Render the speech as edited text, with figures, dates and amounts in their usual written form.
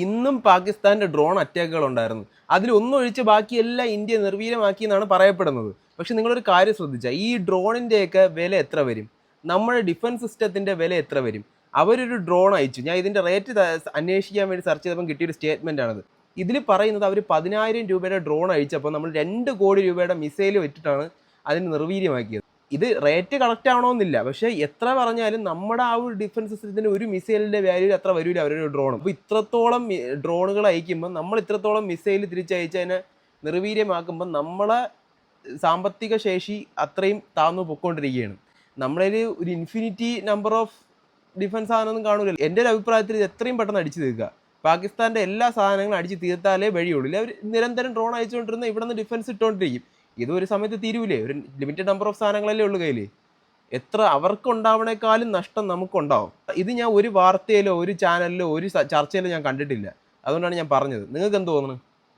ഇന്നും പാകിസ്ഥാന്റെ ഡ്രോൺ അറ്റാക്കുകൾ ഉണ്ടായിരുന്നു. അതിലൊന്നൊഴിച്ച് ബാക്കിയെല്ലാം ഇന്ത്യ നിർവീര്യമാക്കി എന്നാണ് പറയപ്പെടുന്നത്. പക്ഷെ നിങ്ങളൊരു കാര്യം ശ്രദ്ധിച്ചാൽ ഈ ഡ്രോണിൻ്റെയൊക്കെ വില എത്ര വരും? നമ്മുടെ ഡിഫൻസ് സിസ്റ്റത്തിന്റെ വില എത്ര വരും? അവരൊരു ഡ്രോൺ അയച്ചു. ഞാൻ ഇതിന്റെ റേറ്റ് അന്വേഷിക്കാൻ വേണ്ടി സെർച്ച് ചെയ്തപ്പോൾ കിട്ടിയൊരു സ്റ്റേറ്റ്മെന്റ് ആണത്. ഇതിൽ പറയുന്നത് അവർ 10,000 രൂപയുടെ ഡ്രോൺ അയച്ചപ്പോൾ നമ്മൾ 2 കോടി രൂപയുടെ മിസൈൽ വെച്ചിട്ടാണ് അതിന് നിർവീര്യമാക്കിയത്. ഇത് റേറ്റ് കറക്റ്റ് ആവണമെന്നില്ല, പക്ഷേ എത്ര പറഞ്ഞാലും നമ്മുടെ ആ ഒരു ഡിഫൻസ് സിസ്റ്റത്തിന് ഒരു മിസൈലിന്റെ വാല്യൂ അത്ര വരില്ല അവരൊരു ഡ്രോൺ. അപ്പോൾ ഇത്രത്തോളം ഡ്രോണുകൾ അയക്കുമ്പോൾ നമ്മൾ ഇത്രത്തോളം മിസൈൽ തിരിച്ചയച്ച് അതിനെ നിർവീര്യമാക്കുമ്പോൾ നമ്മളെ സാമ്പത്തിക ശേഷി അത്രയും താഴ്ന്നു പൊയ്ക്കൊണ്ടിരിക്കുകയാണ്. നമ്മളതിൽ ഒരു ഇൻഫിനിറ്റി നമ്പർ ഓഫ് ഡിഫൻസ് സാധനമൊന്നും കാണൂല. എൻ്റെ ഒരു അഭിപ്രായത്തിൽ ഇത് എത്രയും പെട്ടെന്ന് അടിച്ചു തീർക്കുക. പാകിസ്ഥാൻ്റെ എല്ലാ സാധനങ്ങളും അടിച്ച് തീർത്താലേ വഴിയുള്ളൂ. അവർ നിരന്തരം ഡ്രോൺ അയച്ചുകൊണ്ടിരുന്ന ഇവിടെ നിന്ന് ഡിഫൻസ് ഇട്ടുകൊണ്ടിരിക്കും. ഇതൊരു സമയത്ത് തീരൂലേ? ഒരു ലിമിറ്റഡ് നമ്പർ ഓഫ് സാധനങ്ങളല്ലേ ഉള്ളൂ കയ്യിൽ. എത്ര അവർക്കുണ്ടാവണേക്കാളും നഷ്ടം നമുക്കുണ്ടാവും. ഇത് ഞാൻ ഒരു വാർത്തയിലോ ഒരു ചാനലിലോ ഒരു ചർച്ചയിലോ ഞാൻ കണ്ടിട്ടില്ല. അതുകൊണ്ടാണ് ഞാൻ പറഞ്ഞത്. നിങ്ങൾക്ക് എന്ത് തോന്നുന്നു?